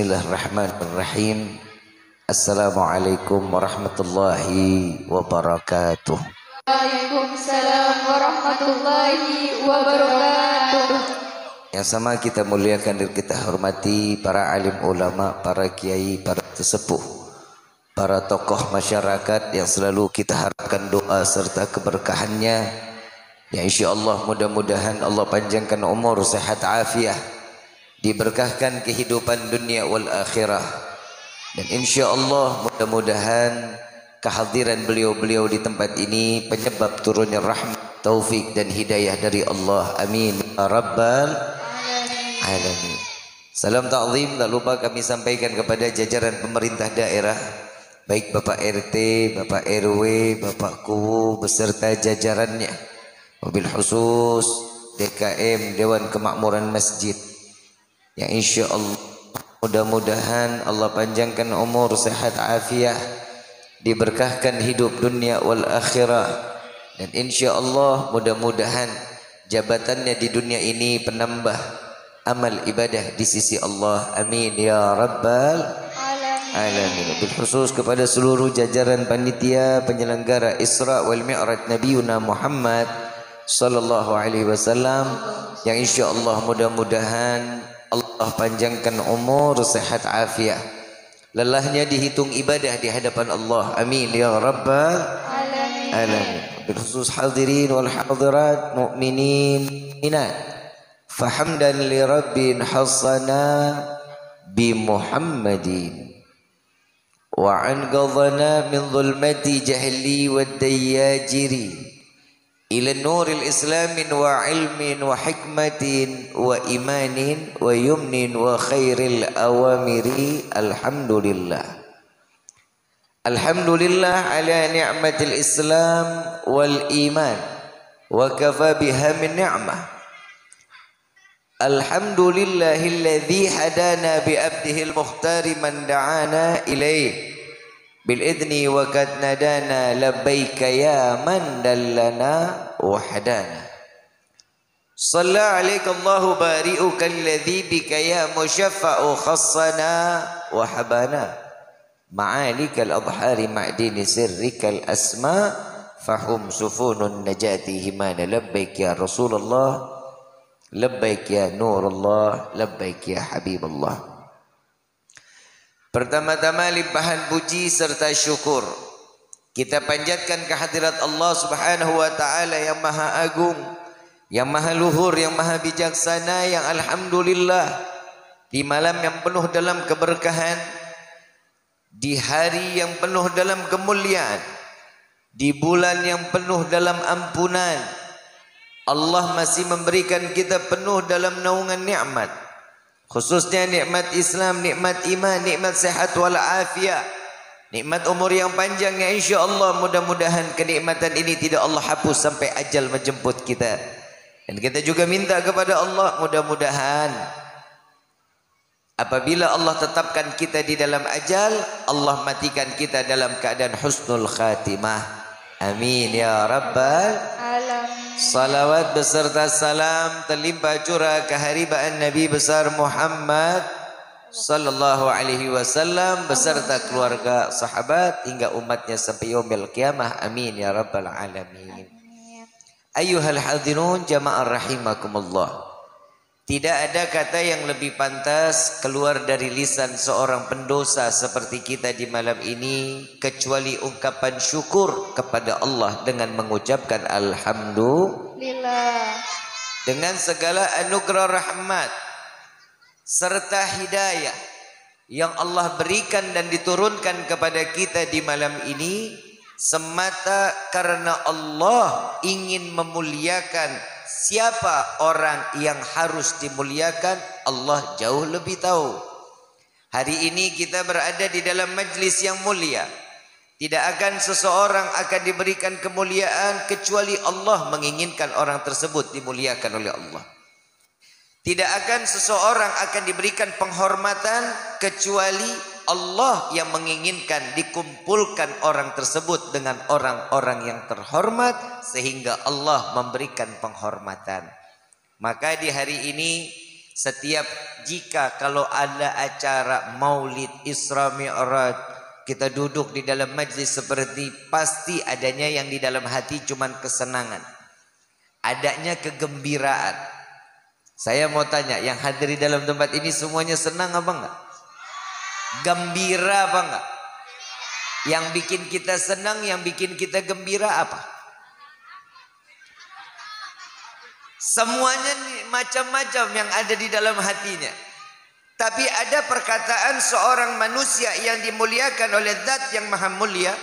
Bismillahirrahmanirrahim. Assalamualaikum warahmatullahi wabarakatuh. Waalaikumsalam warahmatullahi wabarakatuh. Yang sama kita muliakan dan kita hormati para alim ulama, para kiai, para sesepuh, para tokoh masyarakat yang selalu kita harapkan doa serta keberkahannya. Ya insyaallah mudah-mudahan Allah panjangkan umur, sehat, afiah, diberkahkan kehidupan dunia wal akhirah. Dan insyaallah mudah-mudahan kehadiran beliau-beliau di tempat ini penyebab turunnya rahmat, taufik dan hidayah dari Allah. Amin ya rabbal alamin. Salam ta'zim tak lupa kami sampaikan kepada jajaran pemerintah daerah, baik Bapak RT, Bapak RW, Bapak Kuwu beserta jajarannya, wabil khusus DKM Dewan Kemakmuran Masjid, yang insyaallah mudah-mudahan Allah panjangkan umur, sehat, afiah, diberkahkan hidup dunia wal akhirah. Dan insyaallah mudah-mudahan jabatannya di dunia ini penambah amal ibadah di sisi Allah. Amin ya rabbal alamin. Bil khusus kepada seluruh jajaran panitia penyelenggara Isra wal Mi'raj Nabiuna Muhammad sallallahu alaihi wasallam, yang insyaallah mudah-mudahan Allah panjangkan umur, sehat, afiah, lelahnya dihitung ibadah di hadapan Allah. Amin ya rabbal alamin. Bil khusus hadirin wal hadirat, mu'minin minat, fahamdan li rabbin hasana bi Muhammadin wa an qadhana min zulmati jahli wad dayajiri ila nuril islamin wa ilmin wa hikmatin wa imanin wa yumnin wa khairil awamiri. Alhamdulillah, alhamdulillah ala ni'matil islam wal iman wa kafa biha min ni'mah. Alhamdulillahilladzi hadana bi abdihil mukhtari man da'ana ilaih bil idni wa kad nadana labbaika ya man dallana wahdana. Shalla alaika Allahu bari'uka alladhi bika ya musyaffa'u khassana wa habana ma'alikal adhari ma'dini sirrikal asma fahum sufunun najati himana labbaik ya Rasulullah, labbaik ya Nurullah, labbaik ya Habibullah. Pertama-tama limpahan puji serta syukur kita panjatkan kehadirat Allah Subhanahu wa taala yang maha agung, yang maha luhur, yang maha bijaksana, yang alhamdulillah di malam yang penuh dalam keberkahan, di hari yang penuh dalam kemuliaan, di bulan yang penuh dalam ampunan, Allah masih memberikan kita penuh dalam naungan nikmat, khususnya nikmat Islam, nikmat iman, nikmat sehat wal afiat, nikmat umur yang panjang, yang insyaallah mudah-mudahan kenikmatan ini tidak Allah hapus sampai ajal menjemput kita. Dan kita juga minta kepada Allah mudah-mudahan apabila Allah tetapkan kita di dalam ajal, Allah matikan kita dalam keadaan husnul khatimah. Amin ya rabbal alamin. Salawat beserta salam terlimpah curah keharibaan Nabi besar Muhammad sallallahu alaihi wasallam beserta keluarga, sahabat hingga umatnya sampai yaumil qiyamah. Amin ya rabbal alamin. Ayyuhal hadirun jamaah rahimakumullah. Tidak ada kata yang lebih pantas keluar dari lisan seorang pendosa seperti kita di malam ini kecuali ungkapan syukur kepada Allah dengan mengucapkan alhamdulillah. Dengan segala anugerah rahmat serta hidayah yang Allah berikan dan diturunkan kepada kita di malam ini semata karena Allah ingin memuliakan. Siapa orang yang harus dimuliakan, Allah jauh lebih tahu. Hari ini kita berada di dalam majlis yang mulia. Tidak akan seseorang akan diberikan kemuliaan kecuali Allah menginginkan orang tersebut dimuliakan oleh Allah. Tidak akan seseorang akan diberikan penghormatan kecuali Allah yang menginginkan dikumpulkan orang tersebut dengan orang-orang yang terhormat sehingga Allah memberikan penghormatan. Maka di hari ini setiap jika kalau ada acara Maulid Isra Mi'raj, kita duduk di dalam majlis seperti, pasti adanya yang di dalam hati cuman kesenangan, adanya kegembiraan. Saya mau tanya, yang hadir di dalam tempat ini semuanya senang apa enggak? Gembira apa enggak? Yang bikin kita senang, yang bikin kita gembira apa? Semuanya macam-macam yang ada di dalam hatinya. Tapi ada perkataan seorang manusia yang dimuliakan oleh Zat yang maha mulia,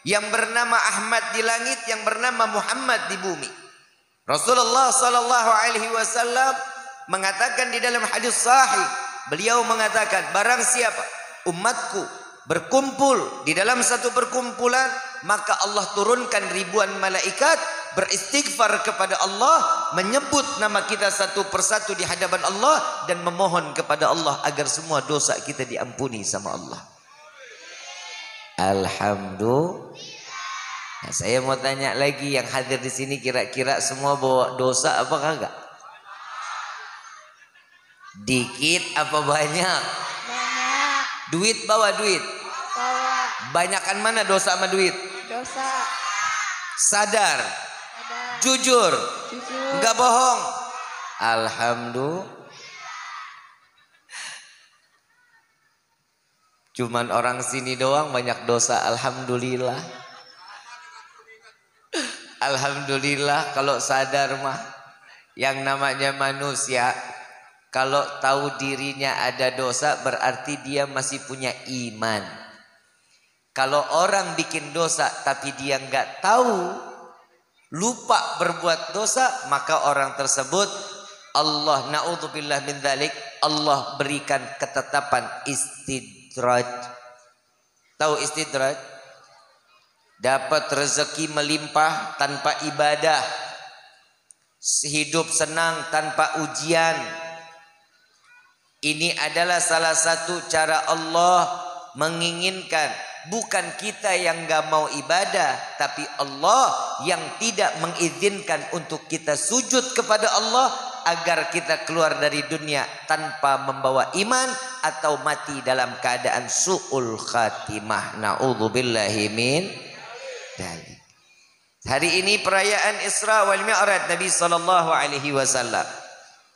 yang bernama Ahmad di langit, yang bernama Muhammad di bumi. Rasulullah sallallahu alaihi wasallam mengatakan di dalam hadis sahih, beliau mengatakan, barang siapa umatku berkumpul di dalam satu perkumpulan, maka Allah turunkan ribuan malaikat beristighfar kepada Allah, menyebut nama kita satu persatu di hadapan Allah dan memohon kepada Allah agar semua dosa kita diampuni sama Allah. Alhamdulillah. Nah, saya mau tanya lagi, yang hadir di sini kira-kira semua bawa dosa apa kagak? Dikit apa banyak? Banyak. Duit bawa duit. Bawa. Banyakan mana dosa sama duit? Dosa. Sadar. Ada. Jujur. Jujur. Enggak bohong. Alhamdulillah. Cuman orang sini doang banyak dosa. Alhamdulillah. Alhamdulillah kalau sadar mah. Yang namanya manusia, kalau tahu dirinya ada dosa berarti dia masih punya iman. Kalau orang bikin dosa tapi dia nggak tahu, lupa berbuat dosa, maka orang tersebut Allah na'udzubillah min dzalik, Allah berikan ketetapan istidraj. Tahu istidraj? Dapat rezeki melimpah tanpa ibadah, hidup senang tanpa ujian. Ini adalah salah satu cara Allah menginginkan, bukan kita yang gak mau ibadah, tapi Allah yang tidak mengizinkan untuk kita sujud kepada Allah agar kita keluar dari dunia tanpa membawa iman atau mati dalam keadaan su'ul khatimah. Na'udzubillahi min dzalik. Hari ini perayaan Isra wal Mi'raj Nabi sallallahu alaihi wasallam.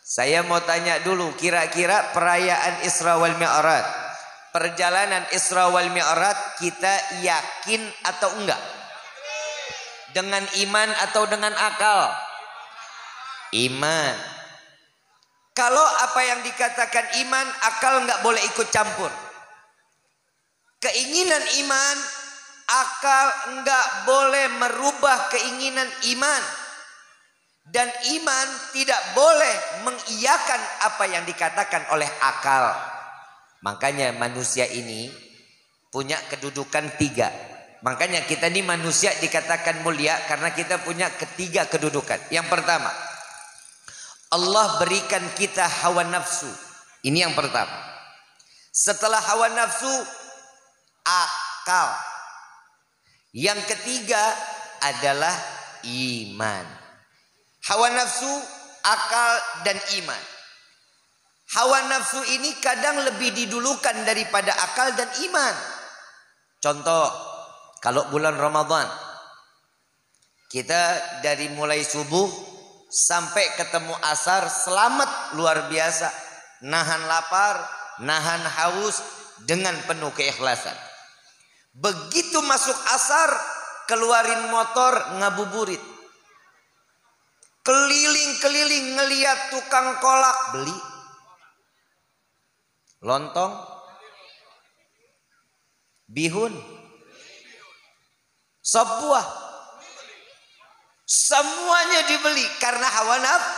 Saya mau tanya dulu, kira-kira perayaan Isra wal Mi'raj, perjalanan Isra wal Mi'raj, kita yakin atau enggak? Dengan iman atau dengan akal? Iman. Kalau apa yang dikatakan iman, akal enggak boleh ikut campur. Keinginan iman, akal enggak boleh merubah keinginan iman. Dan iman tidak boleh mengiyakan apa yang dikatakan oleh akal. Makanya manusia ini punya kedudukan 3. Makanya kita ini manusia dikatakan mulia karena kita punya 3 kedudukan. Yang pertama, Allah berikan kita hawa nafsu. Ini yang pertama. Setelah hawa nafsu, akal. Yang ketiga adalah iman. Hawa nafsu, akal, dan iman. Hawa nafsu ini kadang lebih didulukan daripada akal dan iman. Contoh, kalau bulan Ramadan, kita dari mulai subuh sampai ketemu asar selamat luar biasa. Nahan lapar, nahan haus dengan penuh keikhlasan. Begitu masuk asar, keluarin motor ngabuburit. Keliling-keliling ngeliat tukang kolak, beli. Lontong, bihun, sop buah, semuanya dibeli karena hawa nafsu.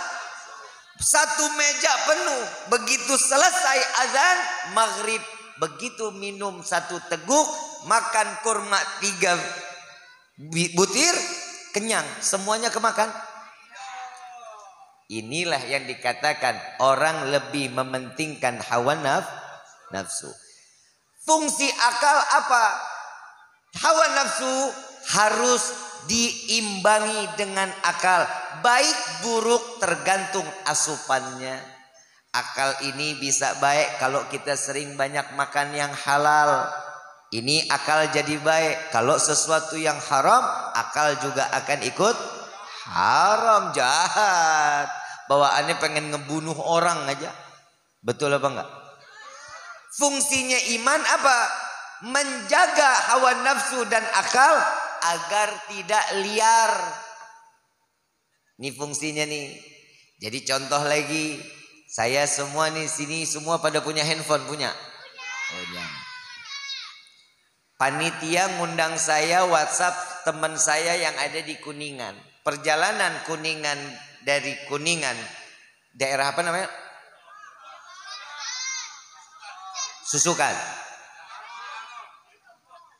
Satu meja penuh. Begitu selesai azan maghrib, begitu minum 1 teguk, makan kurma 3 butir, kenyang, semuanya kemakan. Inilah yang dikatakan orang lebih mementingkan hawa nafsu. Fungsi akal apa? Hawa nafsu harus diimbangi dengan akal. Baik buruk tergantung asupannya. Akal ini bisa baik kalau kita sering banyak makan yang halal. Ini akal jadi baik. Kalau sesuatu yang haram, akal juga akan ikut haram. Jahat. Bawaannya pengen ngebunuh orang aja. Betul apa enggak? Fungsinya iman apa? Menjaga hawa nafsu dan akal agar tidak liar. Ini fungsinya nih. Jadi contoh lagi, saya semua nih sini semua pada punya handphone, punya? Punya. Panitia ngundang saya WhatsApp teman saya yang ada di Kuningan. Perjalanan Kuningan dari Kuningan, daerah apa namanya? Susukan,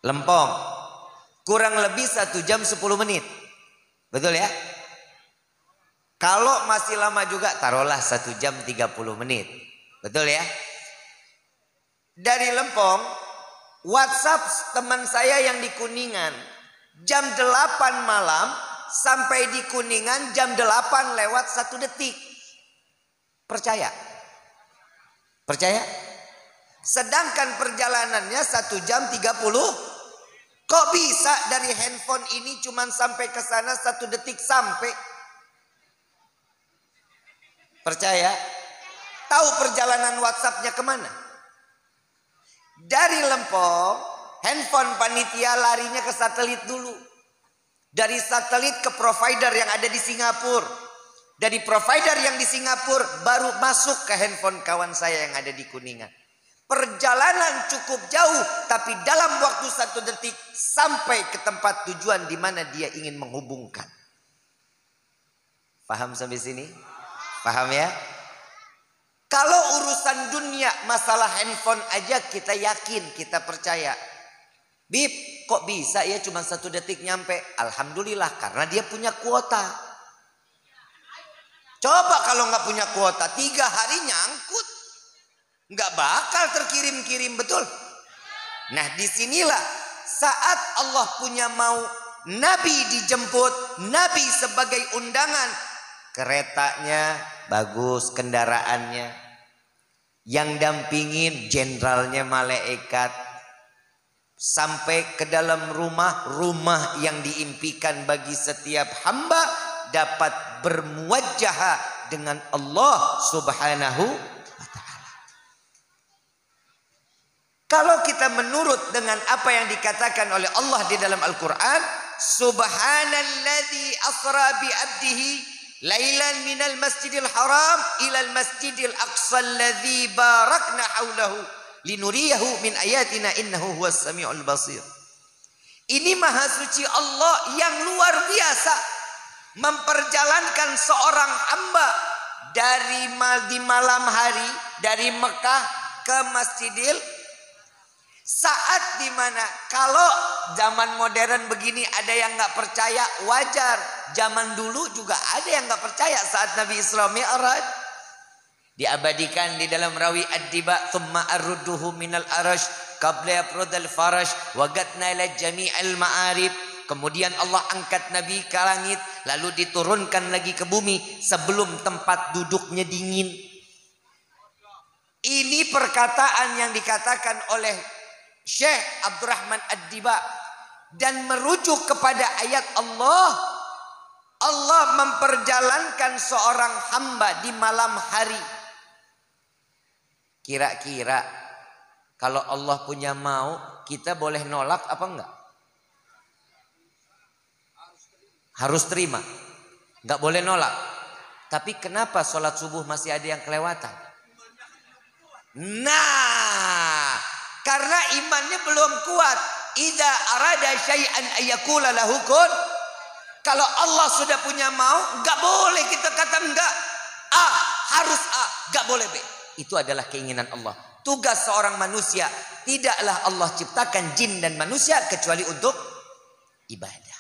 Lempong. Kurang lebih 1 jam 10 menit. Betul ya? Kalau masih lama juga taruhlah 1 jam 30 menit. Betul ya? Dari Lempong, WhatsApp teman saya yang di Kuningan, jam 8 malam sampai di Kuningan jam 8 lewat 1 detik. Percaya? Percaya? Sedangkan perjalanannya 1 jam 30. Kok bisa dari handphone ini cuman sampai ke sana 1 detik sampai? Percaya? Tahu perjalanan WhatsAppnya kemana? Dari Lempong, handphone panitia larinya ke satelit dulu. Dari satelit ke provider yang ada di Singapura. Dari provider yang di Singapura baru masuk ke handphone kawan saya yang ada di Kuningan. Perjalanan cukup jauh, tapi dalam waktu 1 detik sampai ke tempat tujuan di mana dia ingin menghubungkan. Paham sampai sini? Paham ya? Kalau urusan dunia, masalah handphone aja kita yakin, kita percaya. Bib, kok bisa ya cuma 1 detik nyampe? Alhamdulillah, karena dia punya kuota. Coba kalau nggak punya kuota, 3 hari nyangkut. Nggak bakal terkirim-kirim, betul? Nah disinilah saat Allah punya mau Nabi dijemput, Nabi sebagai undangan. Keretanya bagus, kendaraannya. Yang dampingin jenderalnya malaikat. Sampai ke dalam rumah yang diimpikan bagi setiap hamba dapat bermuwajjah dengan Allah Subhanahu wa ta'ala. Kalau kita menurut dengan apa yang dikatakan oleh Allah di dalam Al-Quran, Subhanalladzi asra bi abdihi lailan minal masjidil haram ilal masjidil aqsa alladzi barakna haulahu linuriyahu min ayatina innahu huwas samiul basir. Ini maha suci Allah yang luar biasa memperjalankan seorang hamba di malam hari dari Mekah ke Masjidil, saat dimana kalau zaman modern begini ada yang nggak percaya, wajar. Zaman dulu juga ada yang nggak percaya saat Nabi Isra Mi'raj. Diabadikan di dalam rawi ad-diba, thumma arruduhu minal arash qabla yaprudal farash wagatna ila jami'al ma'arib. Kemudian Allah angkat Nabi ke langit, lalu diturunkan lagi ke bumi sebelum tempat duduknya dingin. Ini perkataan yang dikatakan oleh Syekh Abdurrahman Ad-Diba dan merujuk kepada ayat Allah. Allah memperjalankan seorang hamba di malam hari. Kira-kira kalau Allah punya mau, kita boleh nolak apa enggak? Harus terima. Enggak boleh nolak. Tapi kenapa sholat subuh masih ada yang kelewatan? Nah, karena imannya belum kuat. Idza arada syai'an ayyakula lahu kun. Kalau Allah sudah punya mau, enggak boleh kita kata enggak. A, harus A, enggak boleh B. Itu adalah keinginan Allah. Tugas seorang manusia, tidaklah Allah ciptakan jin dan manusia kecuali untuk ibadah.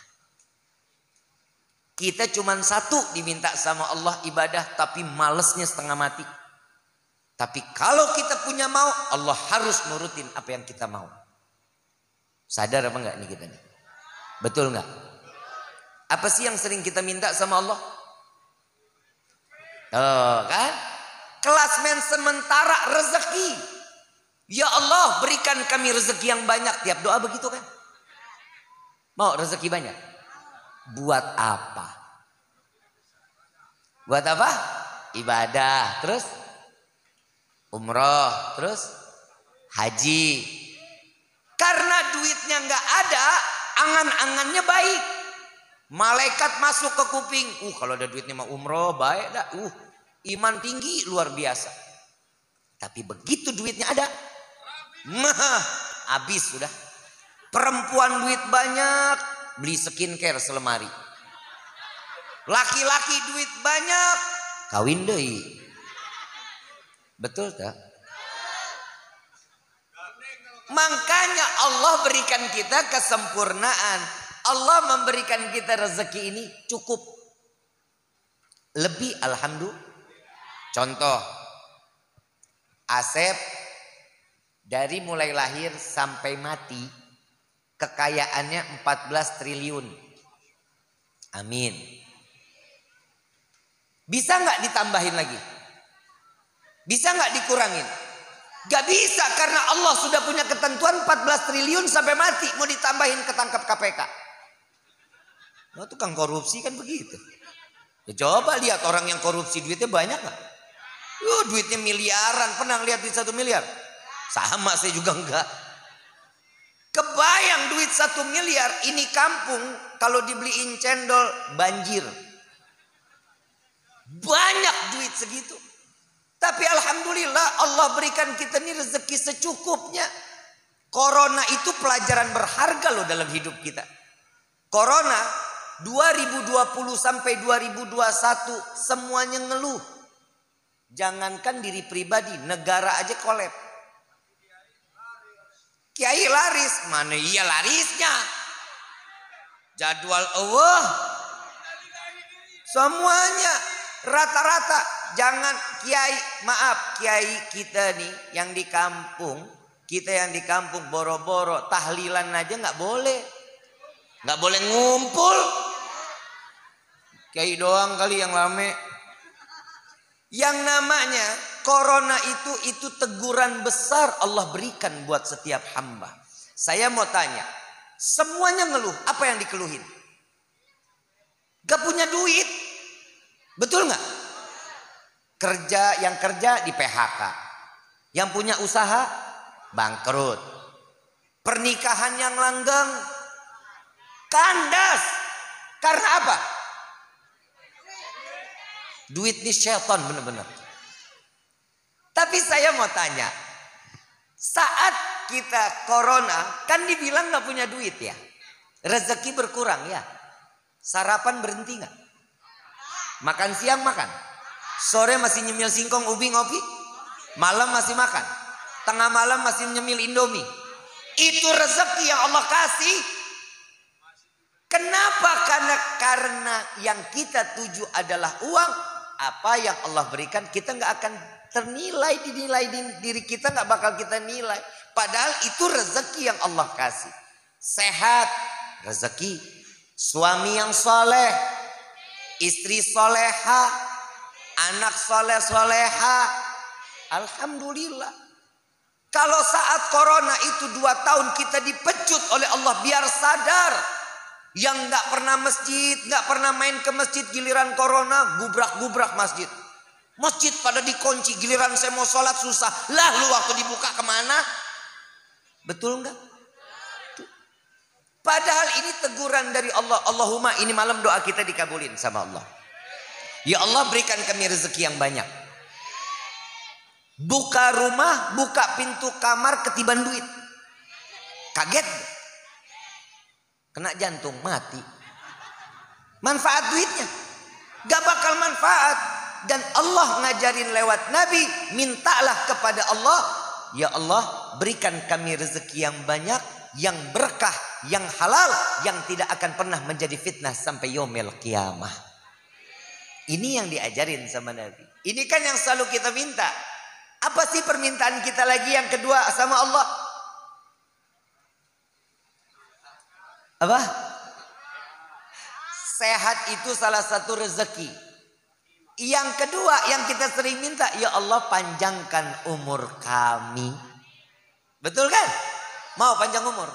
Kita cuma satu diminta sama Allah ibadah, tapi malesnya setengah mati. Tapi kalau kita punya mau, Allah harus nurutin apa yang kita mau. Sadar apa enggak nih kita nih? Betul enggak? Apa sih yang sering kita minta sama Allah? Oh kan? Klasmen sementara rezeki. Ya Allah, berikan kami rezeki yang banyak. Tiap doa begitu kan? Mau rezeki banyak? Buat apa? Buat apa? Ibadah. Terus umroh. Terus haji. Karena duitnya nggak ada, angan-angannya baik. Malaikat masuk ke kuping. Kalau ada duitnya mau umroh, baik dah. Iman tinggi luar biasa. Tapi begitu duitnya ada, habis sudah. Perempuan duit banyak, beli skincare selemari. Laki-laki duit banyak, kawin deui. Betul tak? Makanya Allah berikan kita kesempurnaan. Allah memberikan kita rezeki ini cukup. Lebih alhamdulillah. Contoh, Asep dari mulai lahir sampai mati kekayaannya 14 triliun. Amin. Bisa nggak ditambahin lagi? Bisa nggak dikurangin? Gak bisa, karena Allah sudah punya ketentuan 14 triliun sampai mati. Mau ditambahin ketangkap KPK. Nah, tukang korupsi kan begitu. Ya, coba lihat orang yang korupsi duitnya banyak gak? Duitnya miliaran. Pernah lihat duit 1 miliar? Sama, saya juga enggak. Kebayang duit 1 miliar. Ini kampung kalau dibeliin cendol banjir. Banyak duit segitu. Tapi alhamdulillah Allah berikan kita ini rezeki secukupnya. Corona itu pelajaran berharga loh dalam hidup kita. Corona 2020 sampai 2021 semuanya ngeluh. Jangankan diri pribadi, negara aja kolab. Kiai laris, mana iya larisnya? Jadwal Allah semuanya rata-rata. Jangan kiai, maaf kiai kita nih yang di kampung, kita yang di kampung boro-boro tahlilan aja nggak boleh ngumpul. Kiai doang kali yang rame. Yang namanya corona itu teguran besar Allah berikan buat setiap hamba. Saya mau tanya, semuanya ngeluh, apa yang dikeluhin? Gak punya duit, betul nggak? Yang kerja di PHK, yang punya usaha bangkrut, pernikahan yang langgeng kandas. Karena apa? Duit ini syaitan benar-benar. Tapi saya mau tanya, saat kita corona kan dibilang nggak punya duit ya, rezeki berkurang ya, sarapan berhenti nggak? Makan siang makan, sore masih nyemil singkong ubi ngopi, malam masih makan, tengah malam masih nyemil indomie. Itu rezeki yang Allah kasih. Kenapa? Karena yang kita tuju adalah uang. Apa yang Allah berikan kita nggak akan dinilai di diri kita, nggak bakal kita nilai. Padahal itu rezeki yang Allah kasih. Sehat, rezeki. Suami yang soleh, istri soleha, anak soleh soleha. Alhamdulillah. Kalau saat corona itu 2 tahun kita dipecut oleh Allah biar sadar. Yang gak pernah masjid, gak pernah main ke masjid, giliran corona gubrak-gubrak masjid. Masjid pada dikunci, giliran saya mau sholat susah. Lah lu waktu dibuka kemana? Betul gak? Padahal ini teguran dari Allah. Allahumma, ini malam doa kita dikabulin sama Allah. Ya Allah, berikan kami rezeki yang banyak. Buka rumah, buka pintu kamar, ketiban duit. Kaget? Kena jantung, mati. Manfaat duitnya gak bakal manfaat. Dan Allah ngajarin lewat Nabi, mintalah kepada Allah, ya Allah berikan kami rezeki yang banyak, yang berkah, yang halal, yang tidak akan pernah menjadi fitnah sampai yaumil qiyamah. Ini yang diajarin sama Nabi. Ini kan yang selalu kita minta. Apa sih permintaan kita lagi yang kedua sama Allah? Apa? Sehat itu salah satu rezeki. Yang kedua yang kita sering minta, ya Allah panjangkan umur kami. Betul kan? Mau panjang umur?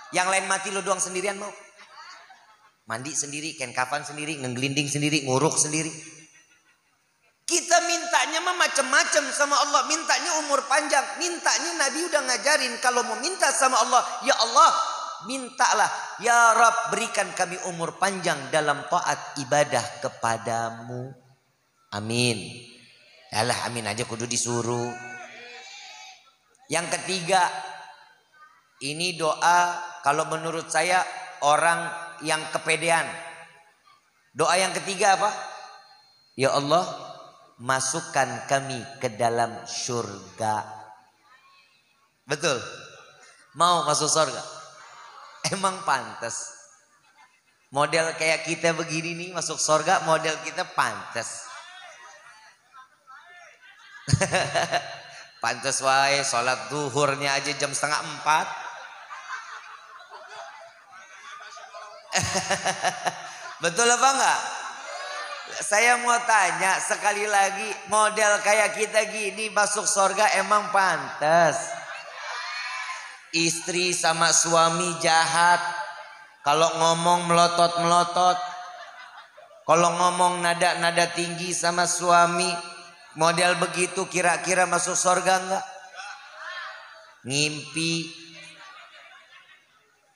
Yang lain mati lu doang sendirian mau? Mandi sendiri, kain kafan sendiri, ngegelinding sendiri, nguruk sendiri. Kita mintanya mah macam-macam sama Allah. Mintanya umur panjang. Mintanya Nabi udah ngajarin. Kalau mau minta sama Allah, ya Allah, mintalah. Ya Rabb, berikan kami umur panjang dalam taat ibadah kepadamu. Amin. Yalah amin aja kudu disuruh. Yang ketiga, ini doa kalau menurut saya orang yang kepedean. Doa yang ketiga apa? Ya Allah, masukkan kami ke dalam surga. Betul? Mau masuk surga? Emang pantas. Model kayak kita begini nih masuk surga, model kita pantas. Pantas wae sholat duhurnya aja jam 3:30. Betul apa enggak? Saya mau tanya sekali lagi, model kayak kita gini masuk surga emang pantas? Istri sama suami jahat, kalau ngomong melotot-melotot, kalau ngomong nada-nada tinggi sama suami, model begitu kira-kira masuk surga enggak? Ngimpi.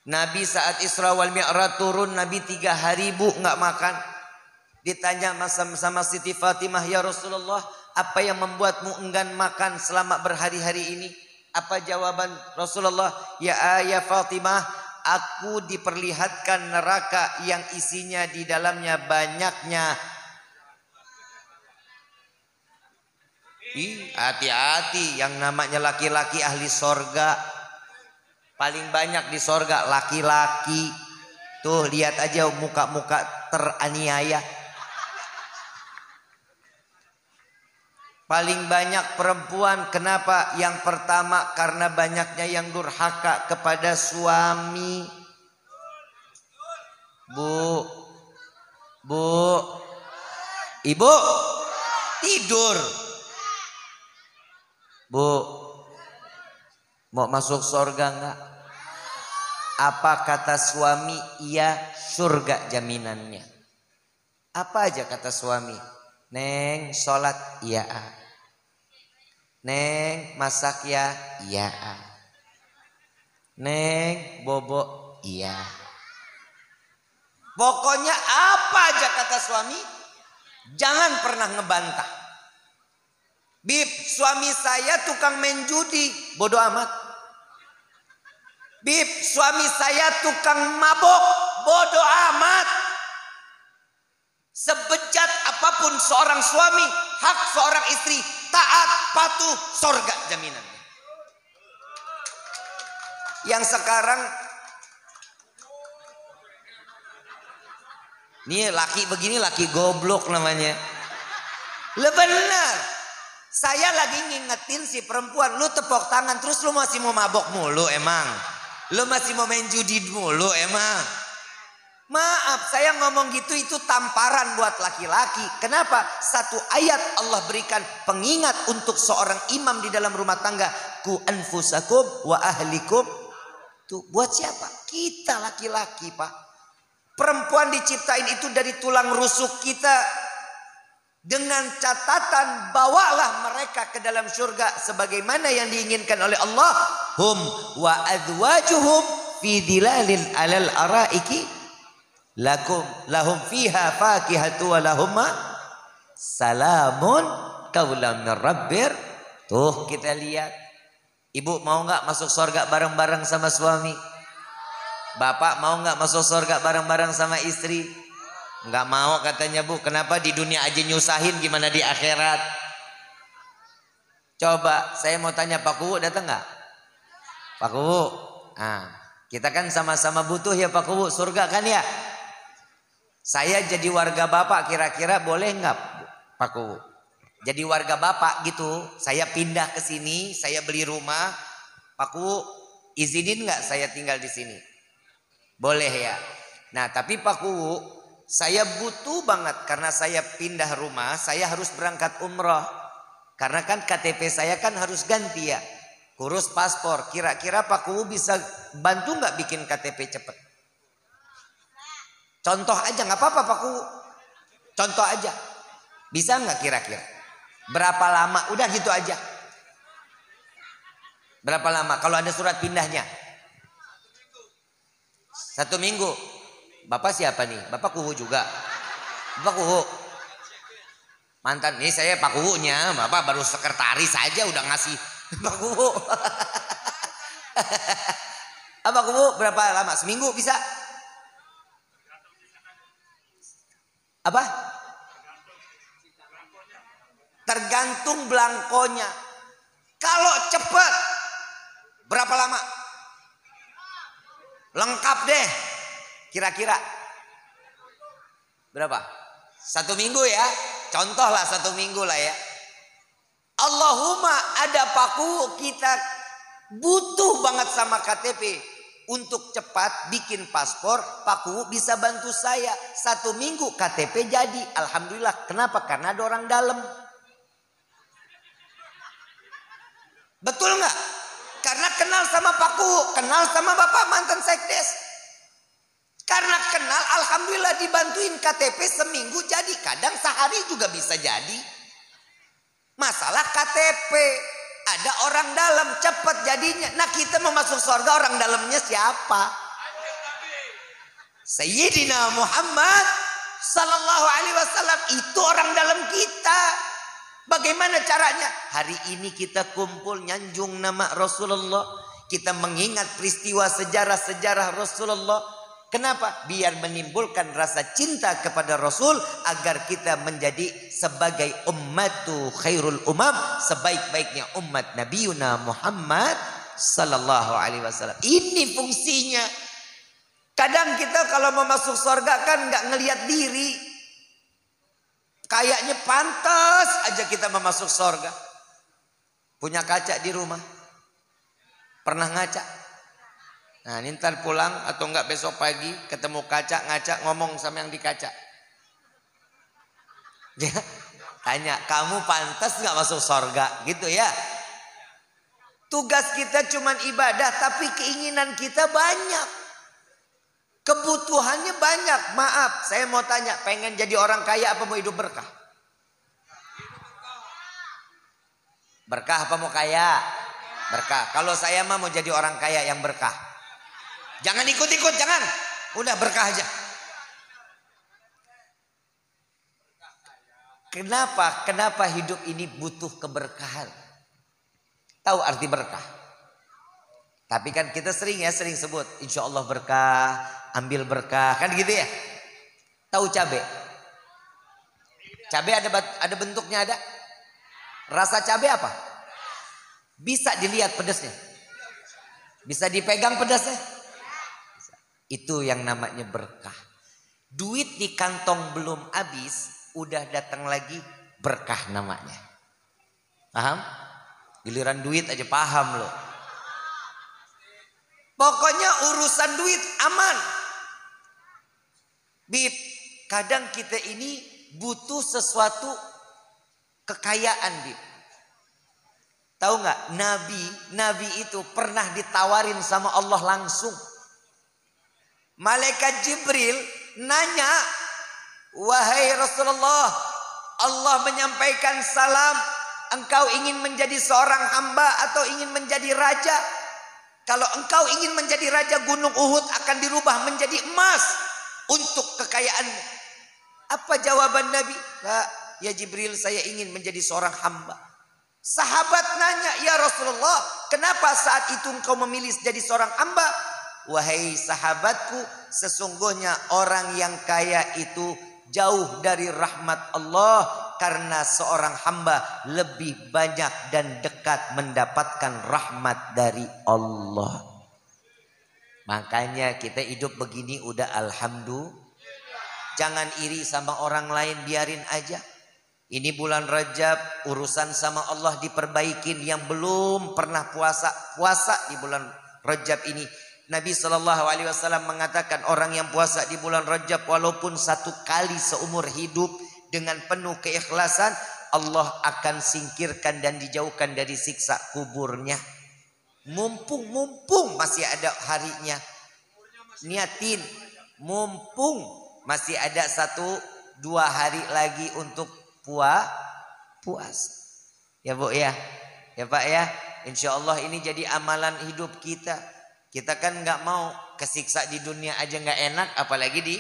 Nabi saat Isra wal Mi'raj turun, Nabi 3 hari bu enggak makan. Ditanya sama Siti Fatimah, ya Rasulullah, apa yang membuatmu enggan makan selama berhari-hari ini? Apa jawaban Rasulullah? Ya ayah Fatimah, aku diperlihatkan neraka yang isinya di dalamnya banyaknya. Hati-hati, yang namanya laki-laki ahli sorga, paling banyak di sorga laki-laki. Tuh lihat aja muka-muka teraniaya. Paling banyak perempuan. Kenapa? Yang pertama karena banyaknya yang durhaka kepada suami. Bu, ibu tidur. Bu, mau masuk surga enggak? Apa kata suami? Iya, surga jaminannya. Apa aja kata suami? Neng sholat, iya. Neng masak ya, iya. Neng bobo, iya. Pokoknya apa aja kata suami, jangan pernah ngebantah. Bib, suami saya tukang main judi, bodoh amat. Bib, suami saya tukang mabok, bodoh amat. Sebejat apapun seorang suami, hak seorang istri, taat, patuh, surga jaminannya. Yang sekarang, nih laki begini laki goblok namanya. Lah benar. Saya lagi ngingetin si perempuan, lu tepuk tangan terus lu masih mau mabok mulu emang? Lu masih mau main judi mulu emang? Maaf, saya ngomong gitu itu tamparan buat laki-laki. Kenapa? Satu ayat Allah berikan pengingat untuk seorang imam di dalam rumah tangga. Ku anfusakum wa ahlikum. Tuh, buat siapa? Kita laki-laki, Pak. Perempuan diciptain itu dari tulang rusuk kita. Dengan catatan bawalah mereka ke dalam surga sebagaimana yang diinginkan oleh Allah. Hum wa azwajuhum fi dhilalin alal araiki lahum fiha fakihatu wa lahum salamun qaulan mir rabbir. Tuh kita lihat. Ibu mau nggak masuk surga bareng-bareng sama suami? Bapak mau nggak masuk surga bareng-bareng sama istri? Nggak mau katanya bu. Kenapa di dunia aja nyusahin, gimana di akhirat? Coba saya mau tanya, Pak Kuwu datang nggak? Pak Kuwu, nah, kita kan sama-sama butuh ya Pak Kuwu, surga kan ya? Saya jadi warga Bapak, kira-kira boleh nggak Pak Kuwu? Jadi warga Bapak gitu, saya pindah ke sini, saya beli rumah, Pak Kuwu izinin nggak saya tinggal di sini? Boleh ya. Nah tapi Pak Kuwu, Saya butuh banget karena saya pindah rumah, saya harus berangkat umrah. Karena kan KTP saya kan harus ganti ya. Kurus paspor. Kira-kira Pak Kuwu bisa bantu nggak bikin KTP cepet? Contoh aja, nggak apa-apa Pak Kuwu. Contoh aja. Bisa nggak kira-kira? Berapa lama? Udah gitu aja. Berapa lama? Kalau ada surat pindahnya? 1 minggu. Bapak siapa nih? Bapak Kuwu juga. Bapak Kuwu. Mantan nih saya Pak Kuwunya. Bapak baru sekretaris saja udah ngasih Pak Kuwu. Pak Kuwu berapa lama? Seminggu bisa? Apa? Tergantung belangkonya. Kalau cepat berapa lama? Lengkap deh. Kira-kira berapa? 1 minggu ya. Contohlah 1 minggu lah ya. Allahumma ada Pak Kuwu, kita butuh banget sama KTP. Untuk cepat bikin paspor, Pak Kuwu bisa bantu saya. 1 minggu KTP jadi. Alhamdulillah. Kenapa? Karena ada orang dalam. Betul nggak? Karena kenal sama Pak Kuwu, kenal sama Bapak mantan sekdes. Karena kenal, alhamdulillah dibantuin KTP seminggu jadi. Kadang sehari juga bisa jadi. Masalah KTP, ada orang dalam cepat jadinya. Nah kita mau masuk surga, orang dalamnya siapa? Sayyidina Muhammad Sallallahu Alaihi Wasallam itu orang dalam kita. Bagaimana caranya? Hari ini kita kumpul nyanjung nama Rasulullah. Kita mengingat peristiwa sejarah-sejarah Rasulullah. Kenapa? Biar menimbulkan rasa cinta kepada Rasul. Agar kita menjadi sebagai ummatu khairul umam. Sebaik-baiknya umat Nabiuna Muhammad Sallallahu Alaihi Wasallam. Ini fungsinya. Kadang kita kalau mau masuk surga kan gak ngelihat diri. Kayaknya pantas aja kita mau masuk surga. Punya kaca di rumah. Pernah ngaca? Nah ini ntar pulang atau enggak besok pagi ketemu kaca, ngaca, ngomong sama yang di kaca. Ya, tanya, kamu pantas nggak masuk surga? Gitu ya. Tugas kita cuman ibadah, tapi keinginan kita banyak. Kebutuhannya banyak. Maaf, saya mau tanya, pengen jadi orang kaya apa mau hidup berkah? Berkah apa mau kaya? Berkah. Kalau saya mah mau jadi orang kaya yang berkah. Jangan ikut-ikut, jangan. Udah berkah aja. Kenapa? Kenapa hidup ini butuh keberkahan? Tahu arti berkah? Tapi kan kita sering sebut. Insya Allah berkah, ambil berkah. Kan gitu ya? Tahu cabai? Cabai ada bentuknya ada? Rasa cabai apa? Bisa dilihat pedasnya? Bisa dipegang pedasnya? Itu yang namanya berkah. Duit di kantong belum habis, udah datang lagi berkah namanya. Paham? Giliran duit aja paham loh. Pokoknya urusan duit aman. Bib, kadang kita ini butuh sesuatu kekayaan, Bib. Tahu nggak? Nabi itu pernah ditawarin sama Allah langsung. Malaikat Jibril nanya, wahai Rasulullah, Allah menyampaikan salam, engkau ingin menjadi seorang hamba atau ingin menjadi raja? Kalau engkau ingin menjadi raja, gunung Uhud akan dirubah menjadi emas untuk kekayaanmu. Apa jawaban Nabi? Ya Jibril, saya ingin menjadi seorang hamba. Sahabat nanya, ya Rasulullah, kenapa saat itu engkau memilih jadi seorang hamba? Wahai sahabatku, sesungguhnya orang yang kaya itu jauh dari rahmat Allah. Karena seorang hamba lebih banyak dan dekat mendapatkan rahmat dari Allah. Makanya kita hidup begini udah alhamdulillah. Jangan iri sama orang lain, biarin aja. Ini bulan Rajab, urusan sama Allah diperbaikin. Yang belum pernah puasa di bulan Rajab ini, Nabi SAW mengatakan orang yang puasa di bulan Rajab walaupun 1 kali seumur hidup dengan penuh keikhlasan, Allah akan singkirkan dan dijauhkan dari siksa kuburnya. Mumpung masih ada harinya. Niatin, mumpung masih ada 1-2 hari lagi untuk puasa. Ya Bu ya, ya Pak ya. Insya Allah ini jadi amalan hidup kita. Kita kan nggak mau kesiksa di dunia aja nggak enak, apalagi di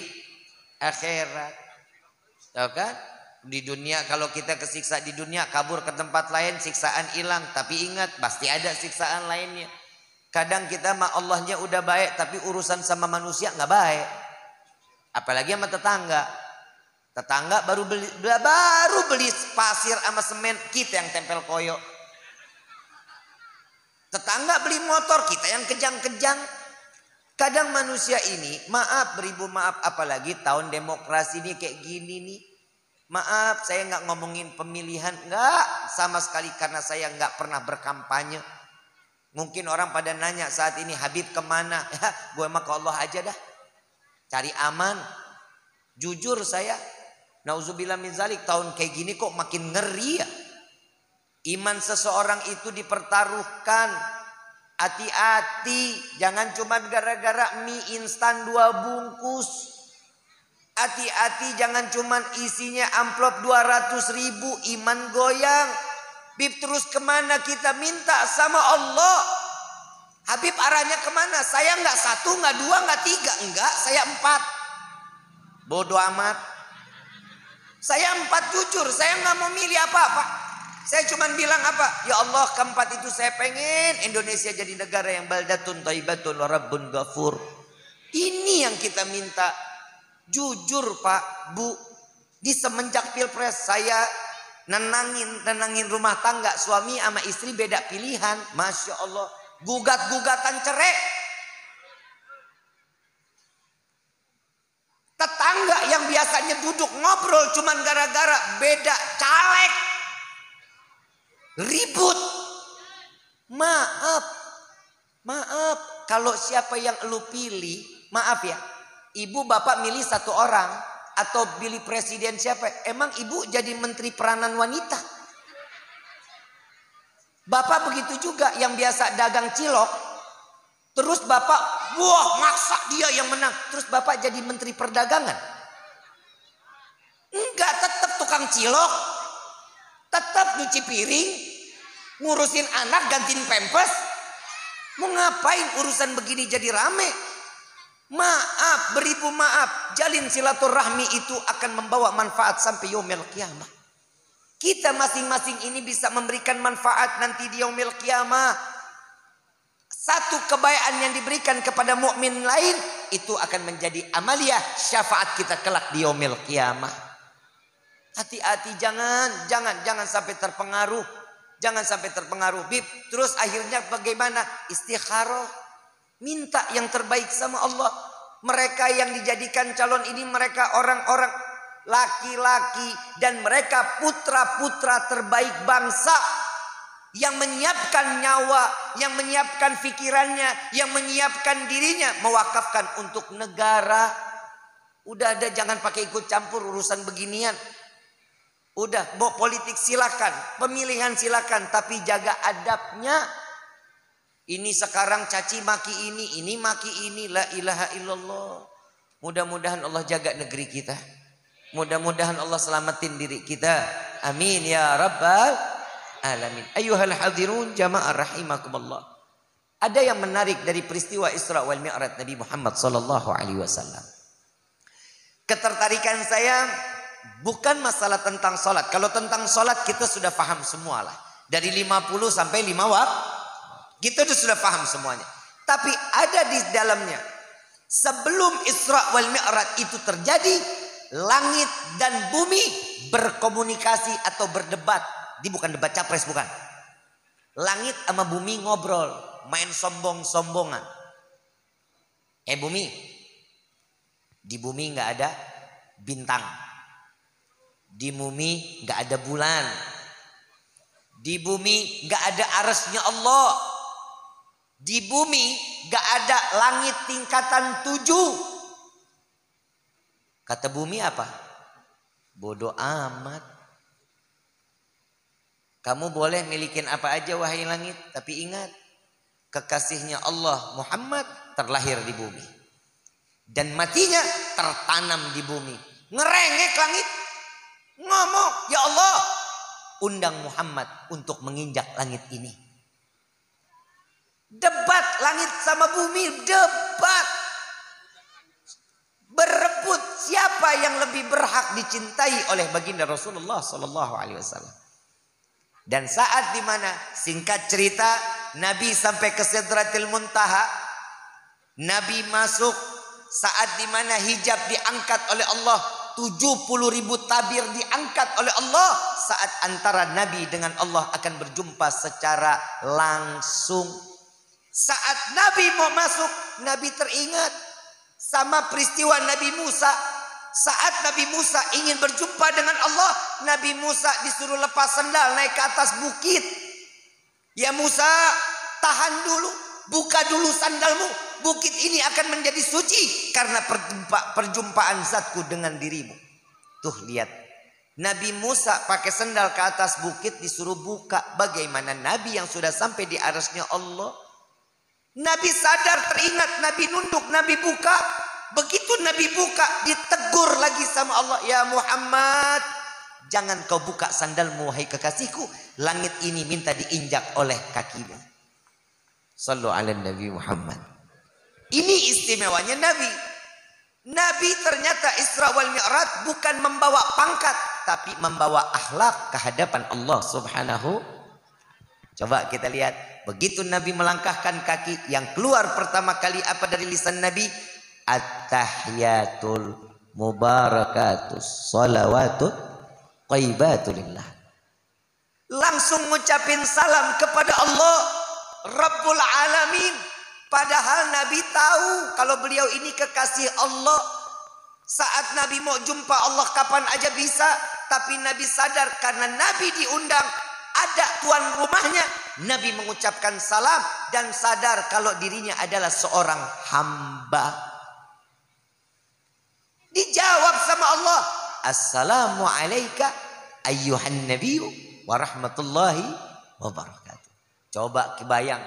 akhirat. Tahu kan? Di dunia kalau kita kesiksa di dunia, kabur ke tempat lain, siksaan hilang. Tapi ingat, pasti ada siksaan lainnya. Kadang kita mah Allahnya udah baik, tapi urusan sama manusia nggak baik. Apalagi sama tetangga. Tetangga baru beli pasir sama semen, kita yang tempel koyo. Tetangga beli motor, kita yang kejang-kejang. Kadang manusia ini, maaf beribu maaf, apalagi tahun demokrasi ini kayak gini nih. Maaf, saya nggak ngomongin pemilihan, nggak sama sekali karena saya nggak pernah berkampanye. Mungkin orang pada nanya saat ini, Habib kemana? Ya, gue mah ke Allah aja dah. Cari aman. Jujur saya, nauzubillah min zalik, tahun kayak gini kok makin ngeri ya. Iman seseorang itu dipertaruhkan. Hati-hati, jangan cuma gara-gara mie instan 2 bungkus. Hati-hati, jangan cuma isinya amplop 200.000, iman goyang. Habib terus kemana kita minta sama Allah? Habib arahnya kemana? Saya nggak 1, nggak 2, nggak 3, enggak, saya 4. Bodoh amat. Saya 4 jujur, saya nggak mau milih apa-apa. Saya cuma bilang apa? Ya Allah, keempat itu saya pengen Indonesia jadi negara yang baldatun thayyibatun wa rabbun ghafur. Ini yang kita minta. Jujur Pak, Bu, di semenjak Pilpres saya nenangin rumah tangga, suami sama istri beda pilihan. Masya Allah, gugat-gugatan cerai. Tetangga yang biasanya duduk ngobrol cuman gara-gara beda caleg, ribut. Maaf kalau siapa yang lu pilih, maaf ya, ibu bapak milih 1 orang atau pilih presiden siapa, emang ibu jadi menteri peranan wanita? Bapak begitu juga yang biasa dagang cilok, terus bapak wah maksa dia yang menang, terus bapak jadi menteri perdagangan? Enggak, tetap tukang cilok, tetap nyuci piring, ngurusin anak, gantiin pempes. Mau ngapain urusan begini jadi rame? Maaf, beribu maaf, jalin silaturahmi itu akan membawa manfaat sampai yaumil qiyamah. Kita masing-masing ini bisa memberikan manfaat nanti di yaumil qiyamah. Satu kebaikan yang diberikan kepada mukmin lain itu akan menjadi amaliyah syafaat kita kelak di yaumil qiyamah. Hati-hati, jangan sampai terpengaruh. Jangan sampai terpengaruh. Bib, terus akhirnya bagaimana? Istikharah. Minta yang terbaik sama Allah. Mereka yang dijadikan calon ini mereka orang-orang laki-laki dan mereka putra-putra terbaik bangsa yang menyiapkan nyawa, yang menyiapkan pikirannya, yang menyiapkan dirinya mewakafkan untuk negara. Udah ada, jangan pakai ikut campur urusan beginian. Udah, mau politik silakan, pemilihan silakan, tapi jaga adabnya. Ini sekarang caci maki ini maki ini, la ilaha illallah. Mudah-mudahan Allah jaga negeri kita. Mudah-mudahan Allah selamatin diri kita. Amin ya rabbal alamin. Ayyuhal hadirun jamaah rahimakumullah. Ada yang menarik dari peristiwa Isra wal Mi'raj Nabi Muhammad sallallahu alaihi wasallam. Ketertarikan saya bukan masalah tentang sholat. Kalau tentang sholat kita sudah paham semua lah. Dari 50 sampai 5 waktu kita sudah paham semuanya. Tapi ada di dalamnya, sebelum Isra wal Mi'raj itu terjadi, langit dan bumi berkomunikasi atau berdebat. Ini bukan debat capres, bukan. Langit sama bumi ngobrol, main sombong-sombongan. Bumi, di bumi nggak ada bintang. Di bumi nggak ada bulan. Di bumi nggak ada arasnya Allah. Di bumi gak ada langit tingkatan 7. Kata bumi apa? Bodoh amat. Kamu boleh milikin apa aja wahai langit. Tapi ingat, kekasihnya Allah Muhammad terlahir di bumi. Dan matinya tertanam di bumi. Ngerengek langit. Ngomong, ya Allah, undang Muhammad untuk menginjak langit ini. Debat langit sama bumi, debat. Berebut siapa yang lebih berhak dicintai oleh baginda Rasulullah sallallahu alaihi wasallam. Dan saat dimana, singkat cerita, Nabi sampai ke Sidratil Muntaha, Nabi masuk saat dimana hijab diangkat oleh Allah, 70.000 tabir diangkat oleh Allah saat antara Nabi dengan Allah akan berjumpa secara langsung. Saat Nabi mau masuk, Nabi teringat sama peristiwa Nabi Musa. Saat Nabi Musa ingin berjumpa dengan Allah, Nabi Musa disuruh lepas sandal naik ke atas bukit. Ya Musa, tahan dulu, buka dulu sandalmu. Bukit ini akan menjadi suci karena perjumpaan zatku dengan dirimu. Tuh lihat, Nabi Musa pakai sandal ke atas bukit disuruh buka. Bagaimana Nabi yang sudah sampai di arasnya Allah? Nabi sadar, teringat, Nabi nunduk, Nabi buka. Begitu Nabi buka, ditegur lagi sama Allah. Ya Muhammad, jangan kau buka sandalmu wahai kekasihku. Langit ini minta diinjak oleh kakimu. Sallu ala Nabi Muhammad. Ini istimewanya Nabi. Nabi ternyata Isra wal Mi'raj bukan membawa pangkat, tapi membawa akhlak ke hadapan Allah Subhanahu. Coba kita lihat, begitu Nabi melangkahkan kaki, yang keluar pertama kali apa dari lisan Nabi? At-tahiyatul mubarakatus salawatut thayyibatulillah. Langsung ngucapin salam kepada Allah Rabbul Alamin. Padahal Nabi tahu kalau beliau ini kekasih Allah. Saat Nabi mau jumpa Allah kapan aja bisa. Tapi Nabi sadar karena Nabi diundang, ada tuan rumahnya. Nabi mengucapkan salam dan sadar kalau dirinya adalah seorang hamba. Dijawab sama Allah, Assalamu alayka ayyuhan nabiyyu wa rahmatullahi wa barakatuh. Coba kebayang,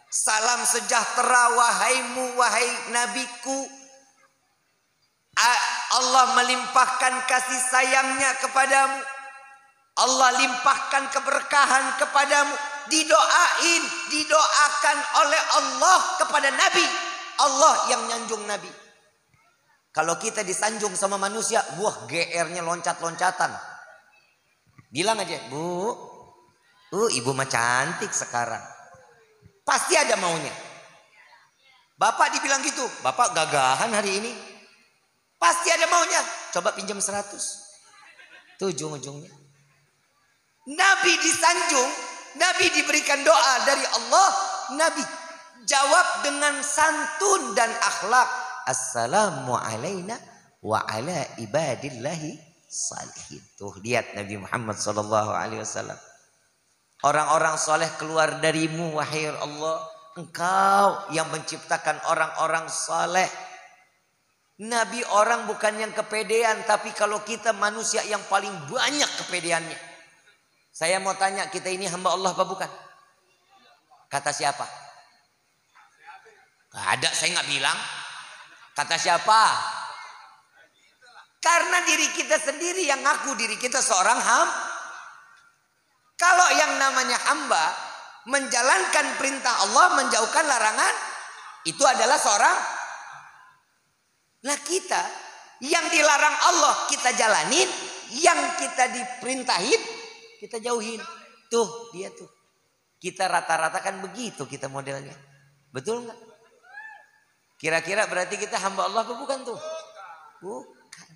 salam sejahtera wahaimu, wahai nabiku. Allah melimpahkan kasih sayangnya kepadamu. Allah limpahkan keberkahan kepadamu. Didoain, didoakan oleh Allah kepada Nabi. Allah yang nyanjung Nabi. Kalau kita disanjung sama manusia, wah GR-nya loncat-loncatan. Bilang aja, Bu, ibu mah cantik sekarang. Pasti ada maunya. Bapak dibilang gitu, Bapak gagahan hari ini. Pasti ada maunya. Coba pinjam 100. Tuh ujung-ujungnya. Nabi disanjung, Nabi diberikan doa dari Allah. Nabi jawab dengan santun dan akhlak. Assalamu alayna wa ala ibadillahi salihin. Tuh lihat Nabi Muhammad sallallahu alaihi wasallam. Orang-orang soleh keluar darimu wahai Allah. Engkau yang menciptakan orang-orang soleh. Nabi orang bukan yang kepedean, tapi kalau kita manusia yang paling banyak kepedeannya. Saya mau tanya, kita ini hamba Allah apa bukan? Kata siapa? Gak ada, saya nggak bilang. Kata siapa? Karena diri kita sendiri yang ngaku diri kita seorang hamba. Kalau yang namanya hamba menjalankan perintah Allah, menjauhkan larangan, itu adalah seorang. Nah kita yang dilarang Allah kita jalanin, yang kita diperintahin kita jauhin. Tuh dia tuh. Kita rata-rata kan begitu kita modelnya. Betul nggak? Kira-kira berarti kita hamba Allah apa bukan tuh? Bukan.